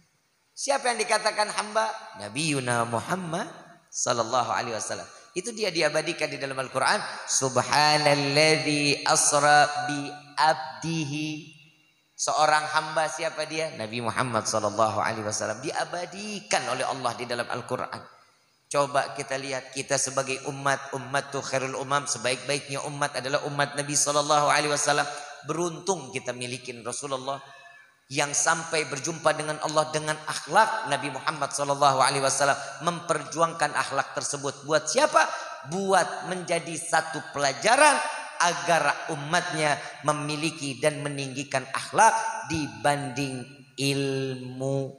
Siapa yang dikatakan hamba? Nabi Yuna Muhammad sallallahu alaihi wasallam. Itu dia diabadikan di dalam Al-Quran. Subhanalladzi asra bi abdihi. Seorang hamba siapa dia? Nabi Muhammad sallallahu alaihi wasallam. Diabadikan oleh Allah di dalam Al-Quran. Coba kita lihat, kita sebagai umat tuh khairul umam, sebaik-baiknya umat adalah umat Nabi SAW. Beruntung kita milikin Rasulullah yang sampai berjumpa dengan Allah dengan akhlak Nabi Muhammad SAW, memperjuangkan akhlak tersebut. Buat siapa? Buat menjadi satu pelajaran agar umatnya memiliki dan meninggikan akhlak dibanding ilmu.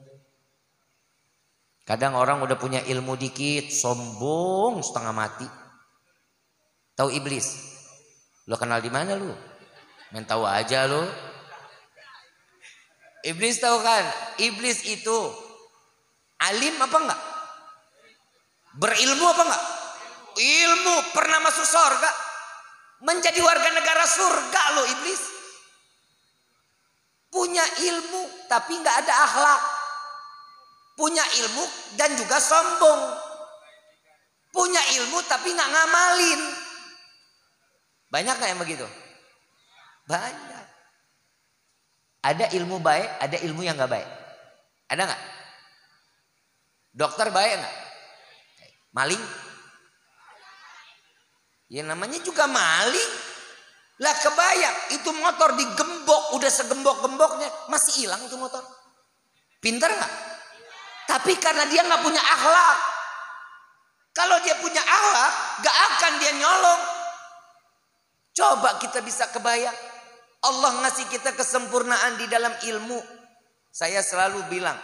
Kadang orang udah punya ilmu dikit, sombong setengah mati. Tahu iblis? Lo kenal di mana lu? Main tahu aja lu. Iblis tahu kan? Iblis itu alim apa enggak? Berilmu apa enggak? Ilmu, pernah masuk surga. Menjadi warga negara surga lo iblis. Punya ilmu tapi enggak ada akhlak. Punya ilmu dan juga sombong. Punya ilmu tapi nggak ngamalin. Banyak nggak yang begitu? Banyak. Ada ilmu baik, ada ilmu yang nggak baik. Ada nggak? Dokter baik nggak? Maling? Ya namanya juga maling. Lah kebayang itu motor digembok, udah segembok-gemboknya masih hilang itu motor. Pintar nggak? Tapi karena dia nggak punya akhlak. Kalau dia punya akhlak, nggak akan dia nyolong. Coba kita bisa kebayang. Allah ngasih kita kesempurnaan di dalam ilmu. Saya selalu bilang,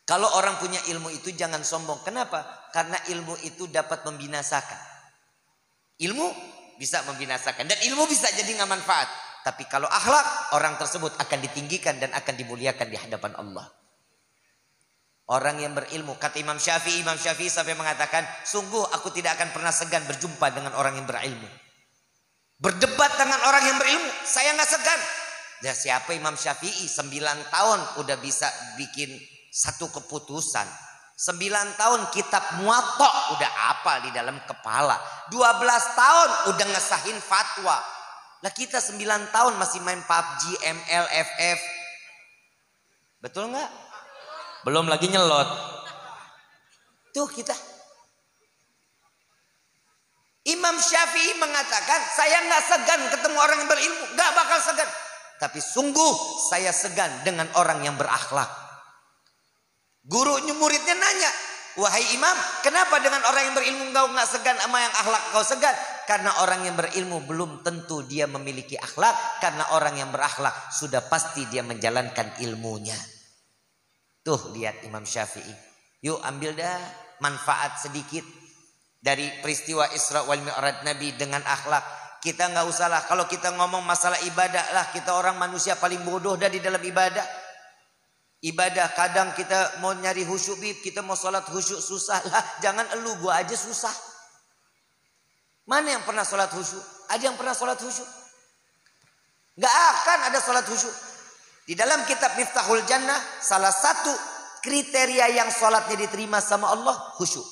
kalau orang punya ilmu itu jangan sombong. Kenapa? Karena ilmu itu dapat membinasakan. Ilmu bisa membinasakan dan ilmu bisa jadi nggak manfaat. Tapi kalau akhlak, orang tersebut akan ditinggikan dan akan dimuliakan di hadapan Allah. Orang yang berilmu, kata Imam Syafi'i sampai mengatakan, sungguh aku tidak akan pernah segan berjumpa dengan orang yang berilmu. Berdebat dengan orang yang berilmu, saya nggak segan. Ya siapa Imam Syafi'i? 9 tahun udah bisa bikin satu keputusan. 9 tahun kitab Muwatta udah hafal di dalam kepala. 12 tahun udah ngesahin fatwa. Lah kita 9 tahun masih main PUBG, ML, FF. Betul nggak? Belum lagi nyelot. Tuh kita. Imam Syafi'i mengatakan, saya nggak segan ketemu orang yang berilmu, nggak bakal segan. Tapi sungguh saya segan dengan orang yang berakhlak. Gurunya muridnya nanya, wahai Imam, kenapa dengan orang yang berilmu kau nggak segan, sama yang akhlak kau segan? Karena orang yang berilmu belum tentu dia memiliki akhlak, karena orang yang berakhlak sudah pasti dia menjalankan ilmunya. Tuh lihat Imam Syafi'i. Yuk ambil dah manfaat sedikit dari peristiwa Isra wal Mi'raj Nabi dengan akhlak. Kita nggak usah lah kalau kita ngomong masalah ibadah lah, kita orang manusia paling bodoh dah di dalam ibadah. Ibadah kadang kita mau nyari khusyuk, kita mau sholat khusyuk susah lah. Jangan elu, gua aja susah. Mana yang pernah sholat khusyuk? Ada yang pernah sholat khusyuk? Nggak akan ada sholat khusyuk. Di dalam kitab Miftahul Jannah, salah satu kriteria yang sholatnya diterima sama Allah, khusyuk.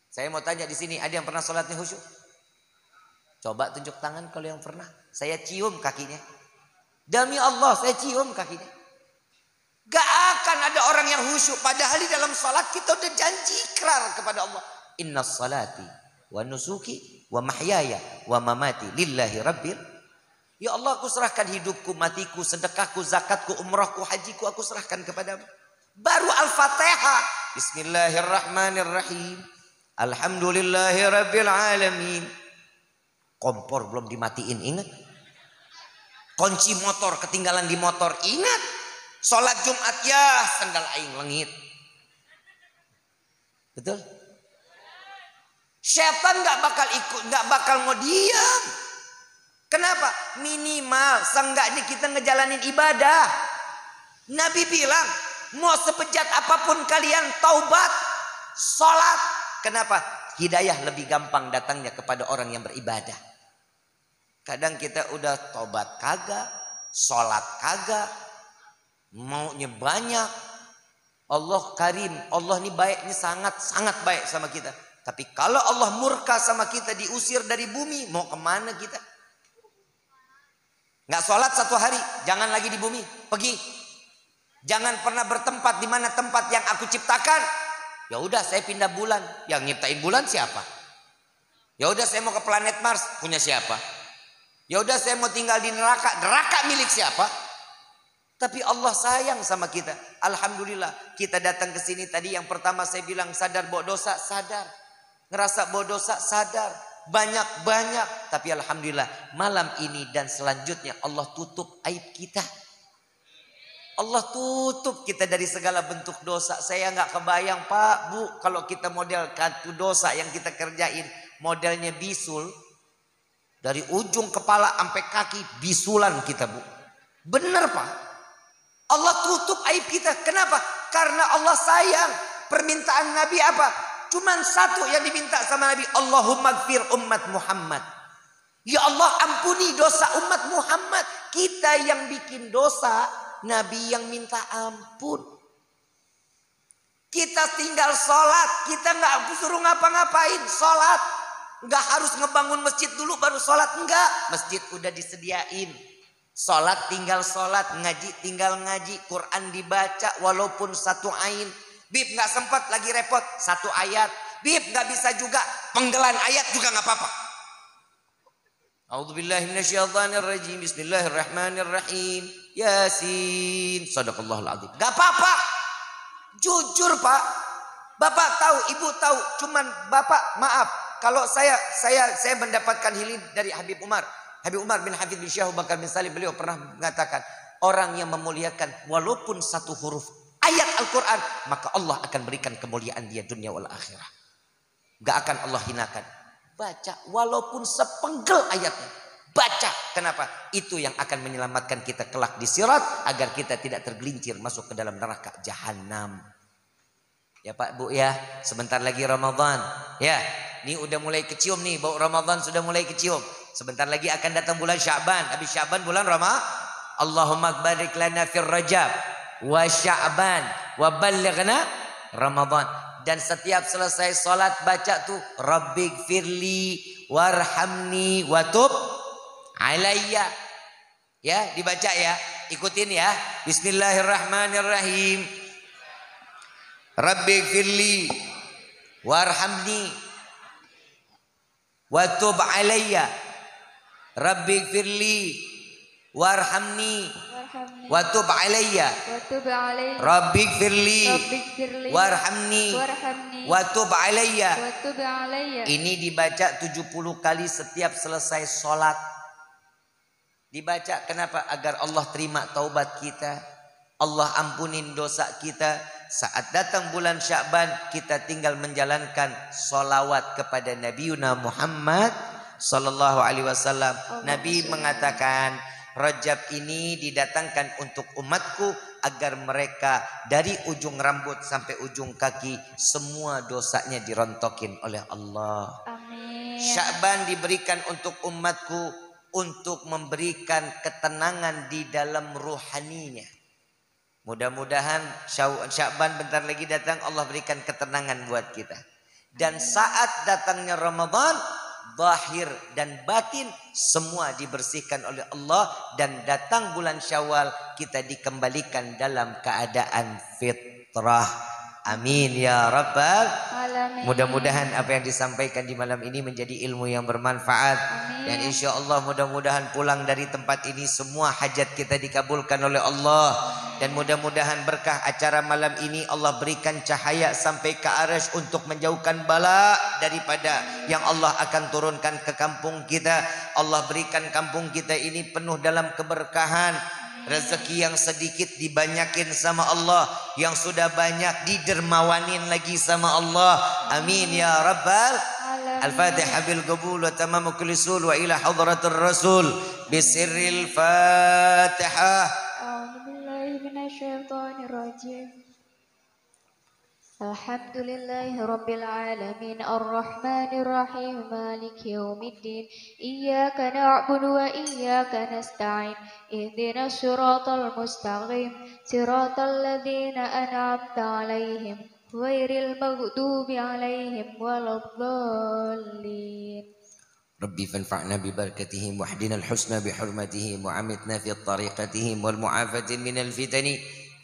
Saya mau tanya di sini, ada yang pernah sholatnya khusyuk? Coba tunjuk tangan kalau yang pernah. Saya cium kakinya. Demi Allah, saya cium kakinya. Gak akan ada orang yang khusyuk. Padahal di dalam sholat kita udah janji ikrar kepada Allah. Inna salati wa nusuki wa mahyaya wa mamati lillahi rabbil. Ya Allah, aku serahkan hidupku, matiku, sedekahku, zakatku, umrahku, hajiku, aku serahkan kepadamu. Baru Al-Fatihah. Bismillahirrahmanirrahim. Alhamdulillahi rabbil alamin. Kompor belum dimatiin, ingat. Kunci motor ketinggalan di motor, ingat. Sholat Jumat, ya sandal aing lengit. Betul? Setan gak bakal ikut, gak bakal mau diam. Kenapa? Minimal seenggaknya kita ngejalanin ibadah. Nabi bilang, mau sebejat apapun kalian taubat, sholat. Kenapa? Hidayah lebih gampang datangnya kepada orang yang beribadah. Kadang kita udah taubat kagak, sholat kagak, maunya banyak. Allah karim, Allah ini baik, ini sangat baik sama kita. Tapi kalau Allah murka sama kita, diusir dari bumi, mau kemana kita? Nggak sholat 1 hari, jangan lagi di bumi, pergi. Jangan pernah bertempat di mana tempat yang aku ciptakan. Ya udah saya pindah bulan. Yang nyiptain bulan siapa? Ya udah saya mau ke planet Mars, punya siapa? Ya udah saya mau tinggal di neraka, neraka milik siapa? Tapi Allah sayang sama kita. Alhamdulillah kita datang ke sini tadi yang pertama saya bilang sadar bawa dosa, sadar. Ngerasa bawa dosa, sadar. Banyak-banyak. Tapi alhamdulillah malam ini dan selanjutnya Allah tutup aib kita. Allah tutup kita dari segala bentuk dosa. Saya nggak kebayang Pak, Bu, kalau kita model kartu dosa yang kita kerjain modelnya bisul, dari ujung kepala sampai kaki bisulan kita, Bu. Bener Pak. Allah tutup aib kita. Kenapa? Karena Allah sayang. Permintaan Nabi apa? Cuman satu yang diminta sama Nabi, Allahumma gfir ummat Muhammad. Ya Allah ampuni dosa umat Muhammad. Kita yang bikin dosa, Nabi yang minta ampun. Kita tinggal sholat. Kita nggak suruh ngapa-ngapain. Sholat. Nggak harus ngebangun masjid dulu baru sholat. Enggak. Masjid udah disediain. Sholat tinggal sholat. Ngaji tinggal ngaji. Quran dibaca walaupun satu ain. Bib nggak sempat lagi repot. Satu ayat. Bib nggak bisa juga. Penggalan ayat juga nggak apa-apa. A'udzubillahi minasyaitonirrajim. Bismillahirrahmanirrahim. Yasin. Shadaqallahul azim. Gak apa-apa. Jujur Pak. Bapak tahu, Ibu tahu. Cuman Bapak maaf. Kalau saya mendapatkan healing dari Habib Umar. Habib Umar bin Hafidh bin Syekh Abu Bakar bin Salim, beliau pernah mengatakan, orang yang memuliakan walaupun satu huruf ayat Al-Quran, maka Allah akan berikan kemuliaan dia dunia wal akhirah. Gak akan Allah hinakan. Baca walaupun sepenggal ayatnya. Baca. Kenapa? Itu yang akan menyelamatkan kita kelak di sirat, agar kita tidak tergelincir masuk ke dalam neraka jahanam. Ya Pak Bu ya, sebentar lagi Ramadan. Ya, ini udah mulai kecium nih, bau Ramadan sudah mulai kecium. Sebentar lagi akan datang bulan Sya'ban. Habis Sya'ban bulan Ramadan. Allahumma barik lana fir Rajab wa Sya'ban wa ballighna Ramadan. Dan setiap selesai sholat baca tuh Rabbighfirli warhamni watub alayya. Ya, dibaca ya. Ikutin ya. Bismillahirrahmanirrahim. Rabbighfirli warhamni watub alayya. Rabbighfirli warhamni watub alayya. Rabbighfirli warhamni watub alayya. Ini dibaca 70 kali setiap selesai sholat. Dibaca kenapa? Agar Allah terima taubat kita. Allah ampunin dosa kita. Saat datang bulan Sya'ban, kita tinggal menjalankan sholawat kepada Nabiuna Muhammad sallallahu alaihi wasallam. Nabi mengatakan, Rajab ini didatangkan untuk umatku agar mereka dari ujung rambut sampai ujung kaki semua dosanya dirontokin oleh Allah. Amin. Sya'ban diberikan untuk umatku untuk memberikan ketenangan di dalam ruhaninya. Mudah-mudahan Sya'ban bentar lagi datang, Allah berikan ketenangan buat kita. Dan saat datangnya Ramadan, zahir dan batin semua dibersihkan oleh Allah. Dan datang bulan Syawal, kita dikembalikan dalam keadaan fitrah. Amin ya Rabbal Alamin. Mudah-mudahan apa yang disampaikan di malam ini menjadi ilmu yang bermanfaat. Amin. Dan insya Allah mudah-mudahan pulang dari tempat ini semua hajat kita dikabulkan oleh Allah. Dan mudah-mudahan berkah acara malam ini Allah berikan cahaya sampai ke arasy untuk menjauhkan bala daripada yang Allah akan turunkan ke kampung kita. Allah berikan kampung kita ini penuh dalam keberkahan. Rezeki yang sedikit dibanyakin sama Allah, yang sudah banyak didermawanin lagi sama Allah. Amin ya Rabbal Alamin. Al-Fatihah bil qabul wa tamamu kulli sul wa ila hadratir rasul bisirril Fatihah. A'udzu billahi minasyaitonir rajim. Alhamdulillahi rabbil alamin arrahmanir rahim maliki yaumiddin iyyaka na'budu wa iyyaka nasta'in ihdinas siratal mustaqim siratal ladzina an'amta 'alaihim ghairil maghdubi 'alaihim waladdallin. Rabbi fanfa'na bi barakatihim wahdina al-husna bi hurmatihim wa amitna fi tariqatihim wal mu'afati minal fitani.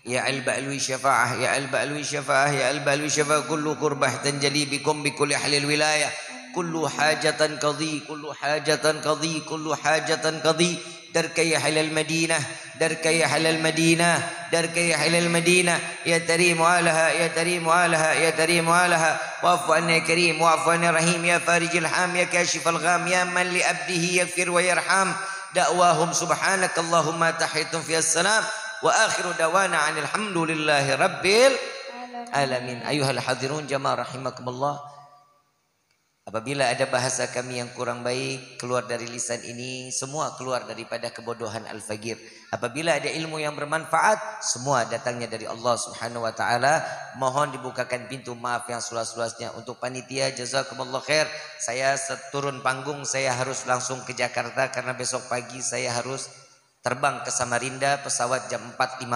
يا البألوي شفاعة يا البألوي شفاعة يا البألوي شفاعة كل قربة تنجلي بكم بكل أهل الولاية كل حاجة قضي كل حاجة قضي كل حاجة قضي درك يا أهل المدينة درك يا أهل المدينة درك يا أهل المدينة يا تريم آلها يا تريم آلها يا تريم آلها واعف عنا يا كريم واعف عنا رحيم يا فارج الحام يا كاشف الغام يا من لأبده يغفر ويرحم دعواهم سبحانك اللهم تحيتم في السلام وآخر دوانا عن الحمد لله رب العالمين. أيها الحاضرون jamaah rahimakumullah, apabila ada bahasa kami yang kurang baik keluar dari lisan ini, semua keluar daripada kebodohan Al-Fagir. Apabila ada ilmu yang bermanfaat, semua datangnya dari Allah Subhanahu wa taala. Mohon dibukakan pintu maaf yang seluas-luasnya untuk panitia. Jazakumullah khair. Saya turun panggung, saya harus langsung ke Jakarta karena besok pagi saya harus terbang ke Samarinda, pesawat jam 4.50.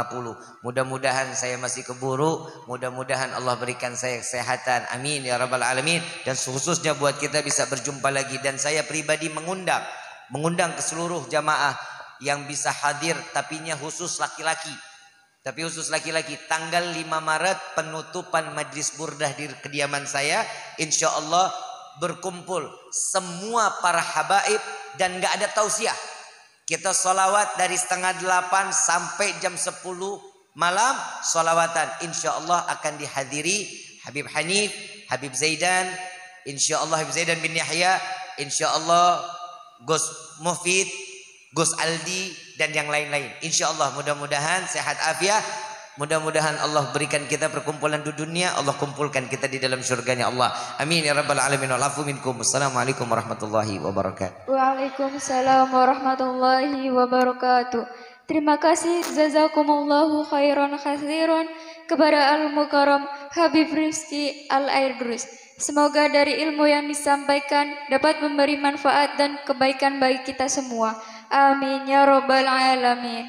Mudah-mudahan saya masih keburu, mudah-mudahan Allah berikan saya kesehatan, amin ya rabbal alamin. Dan khususnya buat kita bisa berjumpa lagi. Dan saya pribadi mengundang ke seluruh jamaah yang bisa hadir, tapinya khusus laki-laki. Tapi khusus laki-laki, tanggal 5 Maret penutupan majlis burdah di kediaman saya, insya Allah berkumpul semua para habaib dan gak ada tausiah. Kita solawat dari setengah 8 sampai jam 10 malam solawatan. Insya Allah akan dihadiri Habib Hanif, Habib Zaidan, insya Allah Habib Zaidan bin Yahya, insya Allah Gus Mufid, Gus Aldi dan yang lain-lain. Insya Allah mudah-mudahan sehat afiat. Mudah-mudahan Allah berikan kita perkumpulan di dunia, Allah kumpulkan kita di dalam surganya Allah. Amin ya rabbal alamin. Wa'alafu minkum. Assalamualaikum warahmatullahi wabarakatuh. Waalaikumsalam warahmatullahi wabarakatuh. Terima kasih jazakumullahu khairan katsiran kepada Al-Mukarram Habib Rizki Al-Aidrus. Semoga dari ilmu yang disampaikan dapat memberi manfaat dan kebaikan bagi kita semua. Amin ya rabbal alamin.